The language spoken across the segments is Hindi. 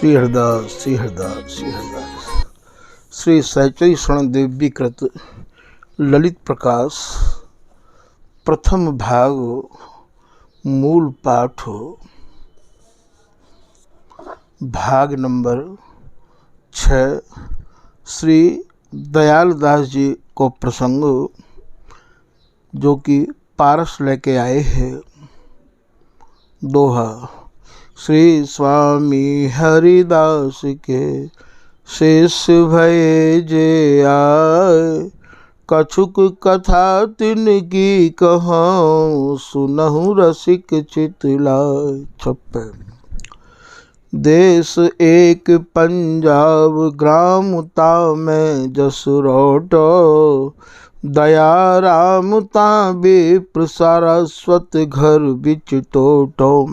श्री हरदास श्री हरदास श्री हरदास। श्री सहचरी शरण देवी कृत ललित प्रकाश प्रथम भाग मूल पाठ भाग नंबर 6। श्री दयालदास जी को प्रसंग जो कि पारस लेके आए हैं। दोहा। श्री स्वामी हरिदास के शिष्य भये जे आए, कछुक कथा तिनकी कहूँ, सुनहु रसिक चित लाय। 56। देश एक पंजाब ग्राम में जसरोटो, दया राम विप्र सारस्वत घर बिच टोटो।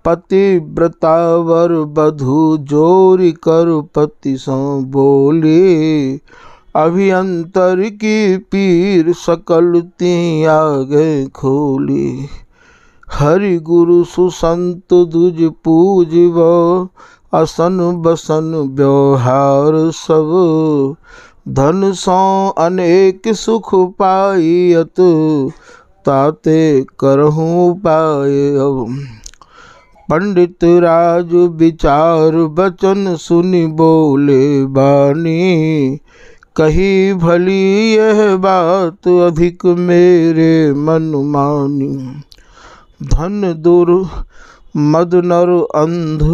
पतिव्रता वर बधू जोरी कर पति सो बोली, अभियंतर की पीर सकल ती आगे खोली। हरि गुरु सुसंत दुज पूजिब, असन बसन व्यवहार सब। धन सो अनेक सुख पाइयत, ताते करहूँ पाए अब। पंडित राज विचार बचन सुनि बोले बानी, कही भली यह बात अधिक मेरे मन मानी। धन दुर मद नर अंध,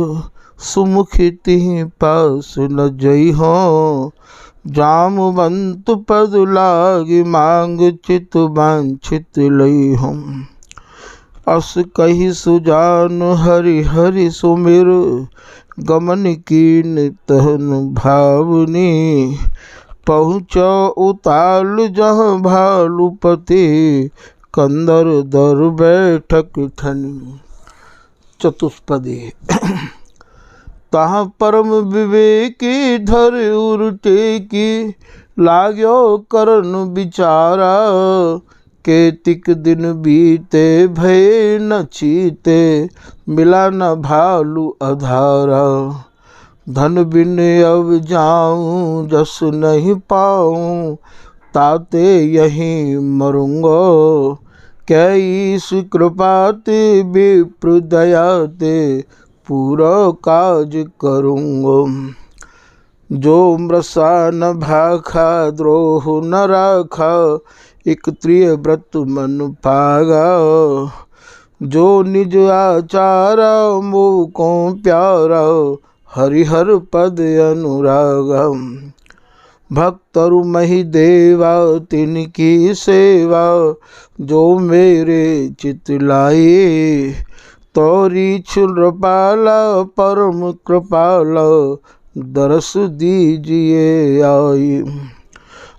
सुमुखी तिहि पास न जई हो। जामवंत पद लाग मांग चित वांछित लई हम। अस कही सुजान हरि हरि सुमिर, गमन कीन तहन भावनी। पहुँचो उताल जहाँ भालुपति, कंदर दर बैठक ठनी। चतुष्पदी। तहाँ परम विवेकी धर उरटे की, लाग्यो करन विचारा। केतिक दिन बीते भय न चीते, मिला न भालु अधारा। धन बिन अब जाऊं जस नहीं पाऊं, ताते यहीं मरूंगो। कैस कृपाते विप्र दयाते, पूरा काज करूंगो। जो मृषा न भाखा द्रोह न राखा, एक त्रिय व्रत मन पागा। जो निज आचारा मोह को प्यारा, हरिहर पद अनुरागा। भक्तरु मही देवा तिनकी सेवा, जो मेरे चित लाए। तोरी नृपाला परम कृपाला, दरस दीजिए आई।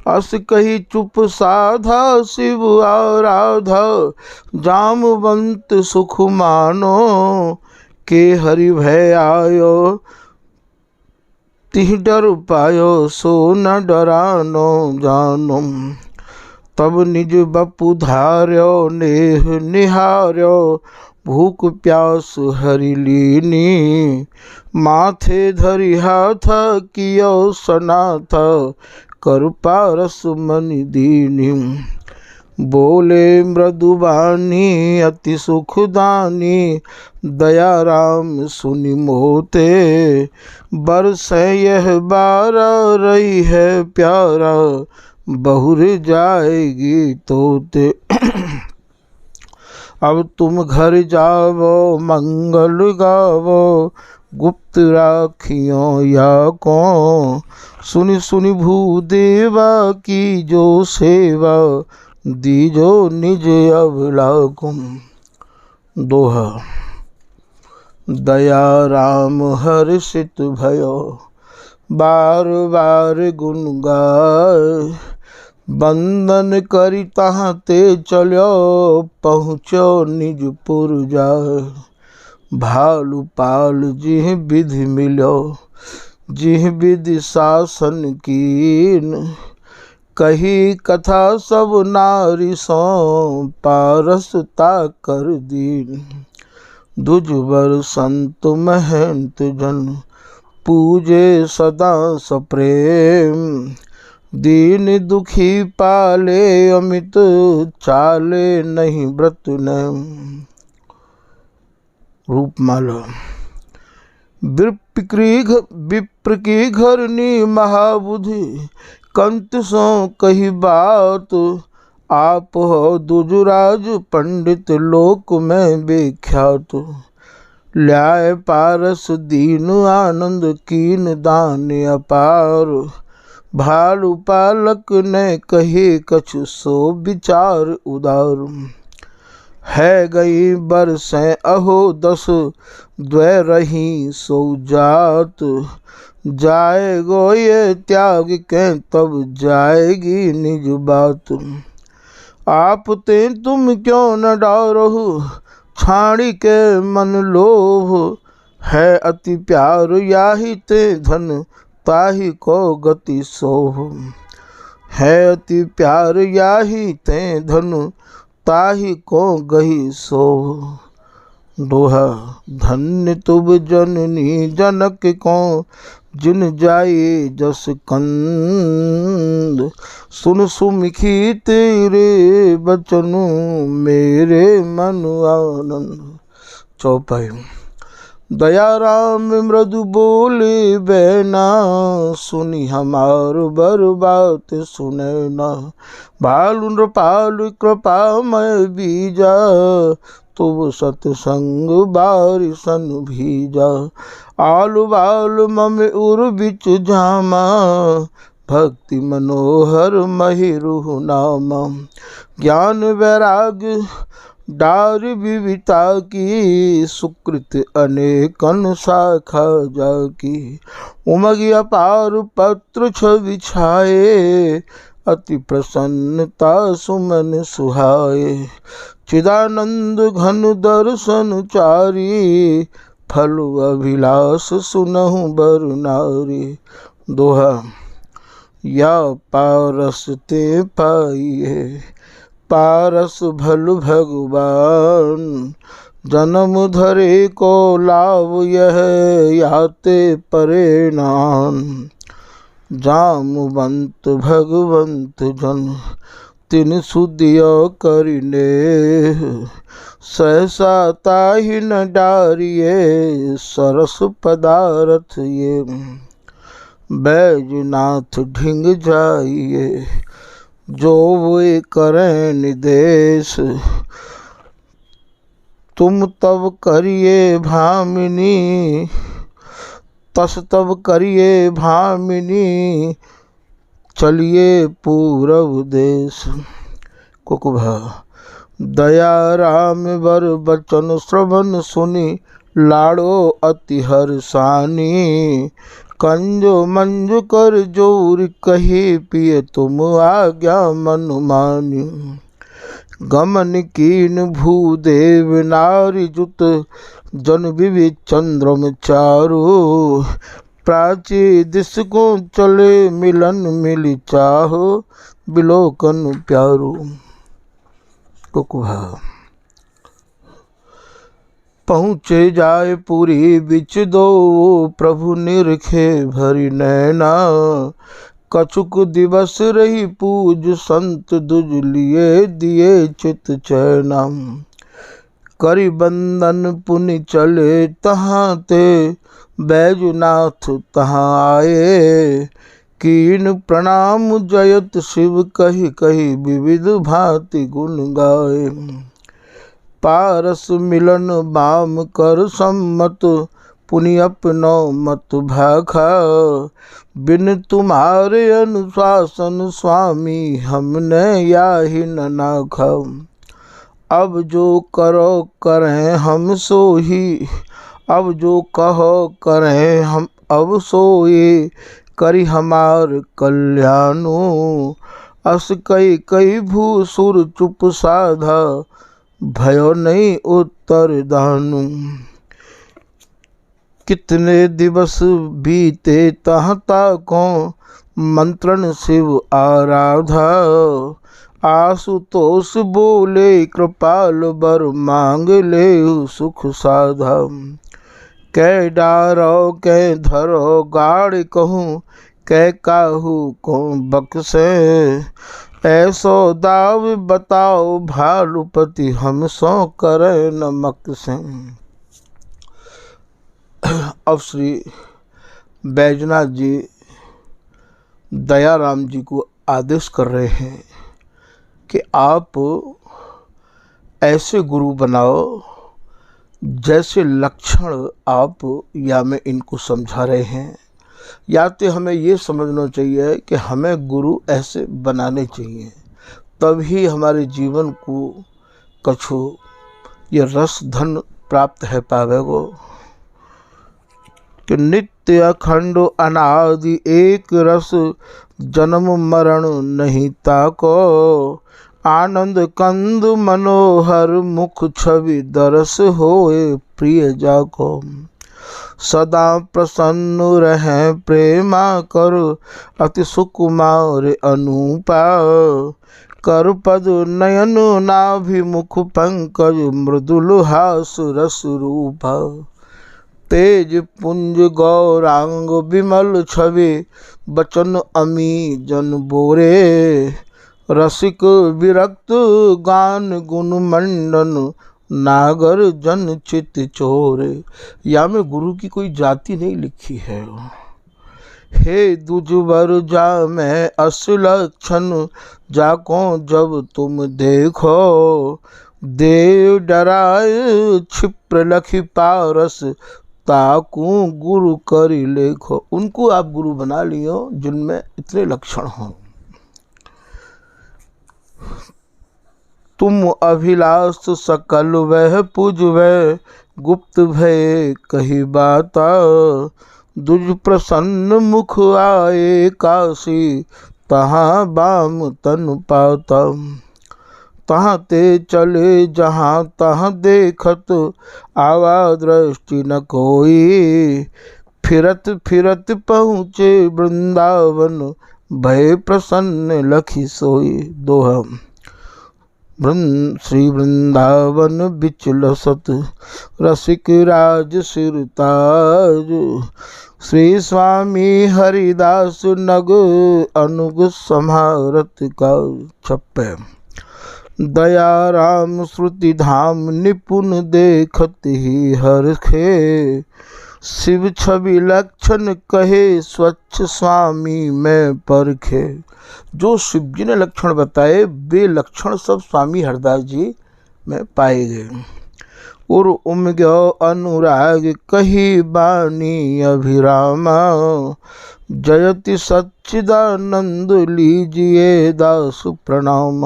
अस कही चुप साधा शिव आराधा, जामवंत सुख मानो। के हरि भय आयो, तिह डर पायो, सो न डरानो जानो। तब निज बपु धार्यो, नेह निहार्यो। भूख प्यास हरि लीनी, माथे धरि हाथ कियो सनाथ। कर पारस मन दीनी। बोले मृदुबानी अति सुखदानी, दया राम सुनि मोते। बरसे यह बारा रही है प्यारा, बहुर जाएगी तोते। अब तुम घर जावो मंगल गावो, गुप्त राखियो या को। सुनि सुनि भूदेवा की जो सेवा, दीजो निज अवलाकुम। दोहा। दया राम हर्षित भयो, बार बार गुण गाय। बंदन करि तहाँ ते चलो, पहुँचो निज पुर जाय। भालु पाल जिह विधि मिलो, जिह विधि शासन कीन। कही कथा सब नारी सो, पारस ताकर दीन। दुजबर संत महंत जन, पूजे सदा सप्रेम। दीन दुखी पाले अमित चाले नहीं व्रत न। रूपमाला। विप्र की घरनी महाबुद्धि कंत सो कही बात। आप हो दुजुराज पंडित लोक में विख्यात। ल्याय पारस दीन आनंद कीन दान अपार। भालु पालक ने कहे कछु सो विचार उदार। है गई बरसें अहो 10 द्वै रही सो जात। जाएगो ये त्याग के तब जाएगी निज बात। आप ते तुम क्यों न डारहु छाड़ी के मन लोभ। है अति प्यार याही ते धन ताही को गति शोभ। है अति प्यार याही ते धन ताही को गही शोभ। दोहा। धन्य तुब जननी जनक को जिन जाए जस कंद। सुन सुमिखी तेरे बचनु मेरे मन आनंद। चौपाई। दया राम मृदु बोले बैना। सुनी हमार बर बात सुने ना। भालु नृपाल कृपा मैं बीजा। तुब सतसंग बारिसन भीजा। आलु बाल मम उर बिच जामा। भक्ति मनोहर महिरु नामा। ज्ञान वैराग्य डार विविता की। सुकृत अनेकन शाखा जाकी। उमगी अपार पत्र छवि छाए। अति प्रसन्नता सुमन सुहाए। चिदानंद घन दर्शन चारी। फल अभिलाष सुनहु बर नारी। दोहा। या पारस ते पाइए पारस भल भगवान। जन्म धरे को लाभ यह याते परे नान। जामवंत भगवंत जन तिन सुदिय करिने। सहसा ताहि न डारिये सरस पदारथ ये। बैजनाथ ढिंग जाइए जो वे करें निदेश। तुम तब करिए भामिनी तस तब करिए भामिनी। चलिए पूरब देश। कुकुभा। दया राम बर बचन श्रवण सुनि। लाड़ो अति हर्षानी। कंजो मंजु कर जोर कही पिए तुम आज्ञा मन मानी। गमन कीन भूदेव नारी जुत। जन विविध चंद्रम चारु। प्राची दिश को चले मिलन मिली चाहो। बिलोकन प्यारू। कुकुभा। पहुँचे जाए पुरी बिच दो। प्रभु निरखे भरी नैना। कछुक दिवस रही पूज संत दुज लिए दिए चित चैना। करि बंदन पुनि चले तहाँ ते। बैजनाथ तहाँ आए। कीन प्रणाम जयत शिव कही कही विविध भांति गुण गाए। पारस मिलन बाम कर सम्मत। पुनि अपनो मत भाखा। बिन तुम्हारे अनुशासन स्वामी हमने याहि न नाखा। अब जो करो करें हम सोही। अब जो कहो करें हम अब सोए। करी हमार कल्याणो। अस कई कई भूसुर चुप साधा। भयो नहीं उत्तर दानु। कितने दिवस बीते तहता को। मंत्रण शिव आराधा। आशुतोष बोले कृपाल बर मांग ले सुख साधा। कै डारो कै धरो गाड़ कहूँ, कै काहू को बक्से। ऐसो दाव बताओ भालुपति, हम सो करे नमक से। अब श्री बैजनाथ जी दयाराम जी को आदेश कर रहे हैं कि आप ऐसे गुरु बनाओ जैसे लक्षण आप या में इनको समझा रहे हैं। या तो हमें ये समझना चाहिए कि हमें गुरु ऐसे बनाने चाहिए, तभी हमारे जीवन को कछु ये रस धन प्राप्त है पावेगो। कि नित्य अखंड अनादि एक रस, जन्म मरण नहीं ताको। आनंद कंद मनोहर मुख छवि, दरस होए प्रिय जाको। सदा प्रसन्न रहे प्रेमा कर, अति सुकुमार अनूपा। कर पद नयन नाभिमुख पंकज, मृदुल हास रस रूपा। तेज पुंज गौरांग विमल छवि, बचन अमी जन बोरे। रसिक विरक्त गान गुण मंडन, नागर जन चित चोरे। या में गुरु की कोई जाति नहीं लिखी है। हे दुजबर जा मैं अस लक्षण, जाको जब तुम देखो। देव डराए क्षिप्र लखी पारस, ताकू गुरु करी लेखो। उनको आप गुरु बना लियो जिनमें इतने लक्षण हों। तुम अभिलाष सकल वह पूज वह, गुप्त भय कही बाता। दुज प्रसन्न मुख आए काशी, तहाँ बाम तन पाता। तहाँ ते चले जहाँ तहाँ देखत, आवा दृष्टि न कोई। फिरत फिरत पहुँचे वृंदावन, भय प्रसन्न लखी सोई। दोहा। श्री वृंदावन बिचल सत, रसिक राज सिरताज। श्री स्वामी हरिदास नग, अनुग सम्हारत का। छप्पे। दयाराम श्रुति धाम निपुण, देखत ही हरखे। शिव छवि लक्षण कहे, स्वच्छ स्वामी में परखे। जो शिव जी ने लक्षण बताए वे लक्षण सब स्वामी हरदास जी में पाए गए। और उमग्यो अनुराग कही बानी अभिरामा। जयति सच्चिदानंद लीजिए दास प्रणाम।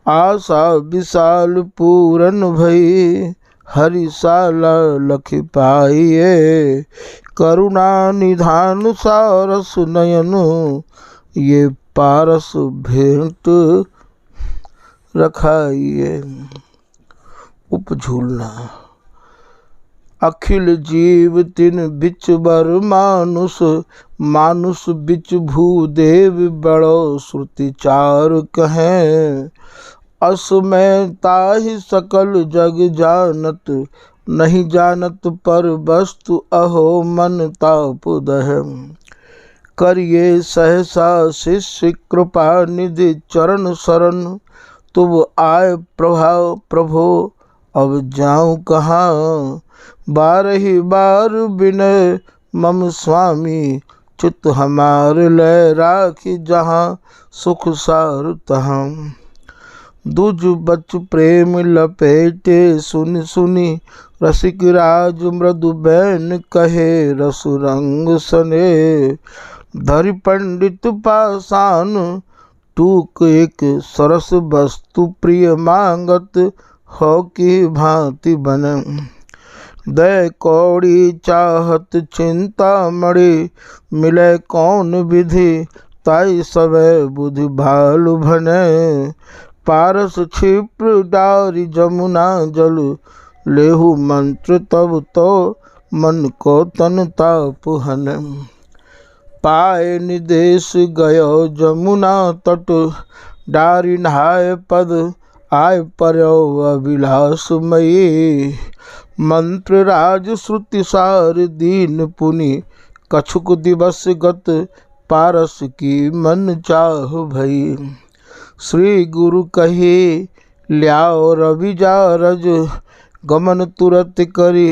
आशा विशाल पूरन भई, हरिशाला लख पाइए। करुणा निधान सारस नयन, ये पारस भेंट रखाइए। उपझूलना। अखिल जीव तिन बिच बर मानुष, मानुष बिच भूदेव बड़ो श्रुति चार कहें। अस में ताहि सकल जग जानत, नहीं जानत पर वस्तु अहो मन ताप दह। करिए सहसा शिष्य कृपा निधि चरण शरण, तुम आए प्रभाव प्रभो अब जाऊं कहाँ। बारही बार विनय मम स्वामी, चित्त हमार लय राखी जहाँ सुख सार तहाँ। दुज बच प्रेम लपेटे सुनि सुनि, रसिक राज मृदु बैन कहे रस रंग सने। धरि पंडित पाषाण टूक एक सरस वस्तु, प्रिय मांगत हो की भांति बन। दय कौड़ी चाहत चिंता मणि, मिले कौन विधि ताई सवै बुधि भालु भने। पारस क्षिप्र डारी जमुना जल, लेहु मंत्र तब तो मन को तन ताप हन। पाए निदेश गयो जमुना तट, डारी नहाय पद आय पर्यो अभिलाषमयी। मंत्र राज श्रुति सार दीन पुनि, कछुक दिवस गत पारस की मन चाह भई। श्री गुरु कहे ल्याओ रवि जा रज, गमन तुरत करी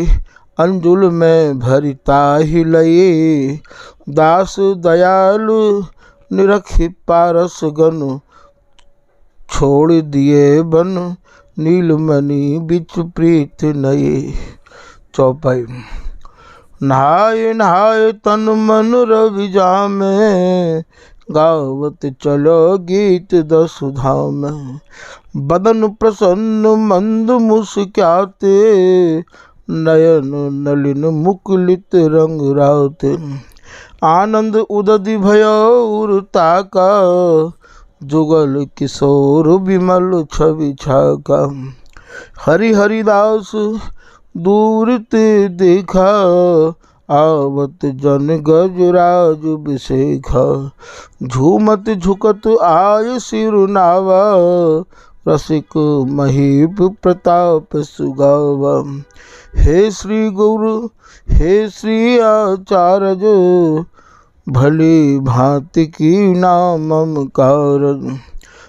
अंजुल में भरी ताहि लये। दास दयालु निरखि पारस गन, छोड़ दिए बन नीलमणि बिच प्रीत नये। चौपाई। नहाय नहाय तन मन रवि जामे, गावत चलो गीत दसु धाम। बदन प्रसन्न मंद मुस्क्याते, नयन नलिन मुकुलित रंग राते। आनंद उदधि भयो उरता का, जुगल किशोर विमल छवि छाका। हरि हरिदास दूर ते देखा, आवत जन गजराज बिसेखा। झूमत झुकत आय सिरुनावा, रसिक महीप प्रताप सुगावा। हे श्री गुरु हे श्री आचार्य, भली भांति की नामम कारज।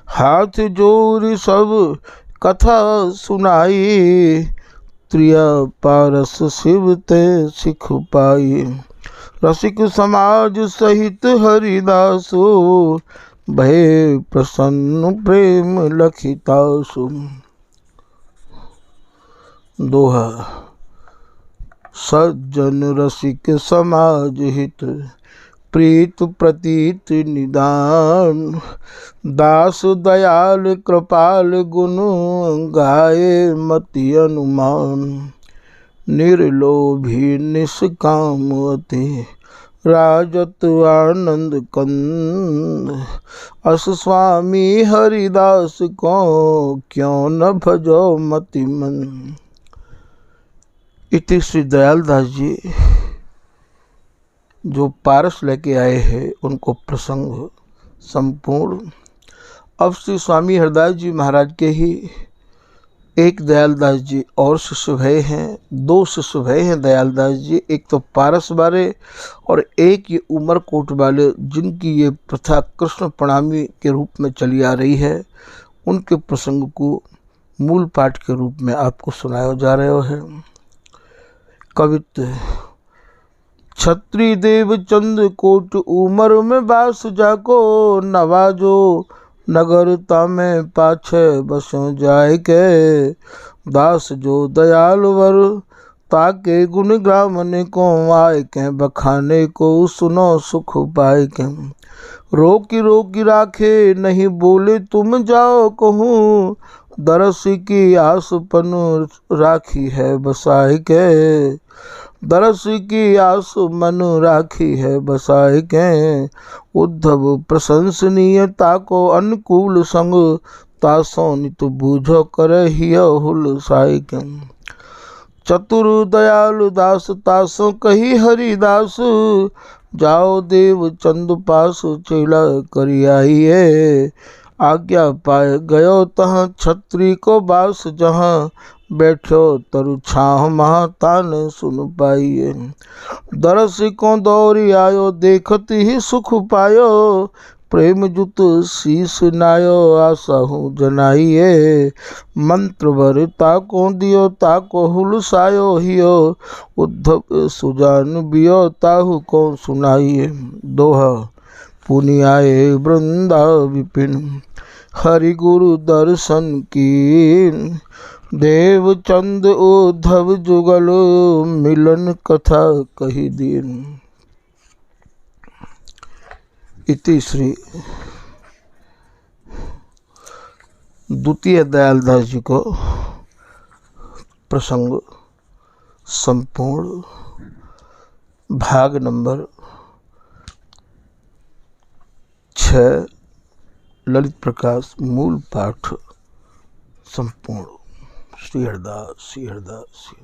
हाथ जोड़ सब कथा सुनाई, त्रिया पारस शिव ते सिख पाई। रसिक समाज सहित हरिदासो, भय प्रसन्न प्रेम लखितासु। दोहा। सज्जन रसिक समाज हित, प्रीत प्रतीत निदान। दास दयाल कृपाल गुण, गाये मति अनुमान। निर्लोभी निष्काम अति, राजत आनंद कंद। अस स्वामी हरिदास को, क्यों न भजो मति मन। इति श्री दयालदास जी जो पारस लेके आए हैं उनको प्रसंग संपूर्ण। अब श्री स्वामी हरदास जी महाराज के ही एक दयालदास जी और शिष्य भय हैं, दो शिष्य भय हैं दयालदास जी। एक तो पारस वाले और एक ये उमरकोट वाले, जिनकी ये प्रथा कृष्ण प्रणामी के रूप में चली आ रही है। उनके प्रसंग को मूल पाठ के रूप में आपको सुनाया जा रहा है। कवित्त। छत्री देव चंद कोट उमर में वास जाको, नवाजो नगर तामे पाछे बसों जाय के। दास जो दयाल वर, ताके गुण ग्रामने को आय के। बखाने को सुनो सुख पाए के। रोकी रोकी राखे नहीं बोले तुम जाओ कहूँ, दरस की आस पन राखी है बसाए के। दरस की आस मन राखी है बसाए के। उद्धव प्रशंसनीयता को अनुकूल संग, तासो नित बूझो कर हिय हुल साइक। चतुर दयालु दास तासो कही हरिदास, जाओ देव चंद पास चेला करी आइए। आज्ञा पाए गयो तहाँ छत्री को बास, जहाँ बैठो तरु छाह महातान सुन पाइए। दरस को दौरी आयो देखत ही सुख पायो, प्रेम जुत शीस नायो आशा हूँ जनाइए। मंत्र वर ताको दियो ताको हुल सायो हियो, उद्धव सुजान बियो ताहु को सुनाइए। दोहा। पुनि आए वृंदा विपिन, हरि गुरु दर्शन कीन। देव चंद उद्धव जुगल, मिलन कथा कही दीन। इति श्री द्वितीय दयालदास जी को प्रसंग संपूर्ण, भाग नंबर 6, ललित प्रकाश मूल पाठ संपूर्ण। श्री हरदास श्री हरदास श्री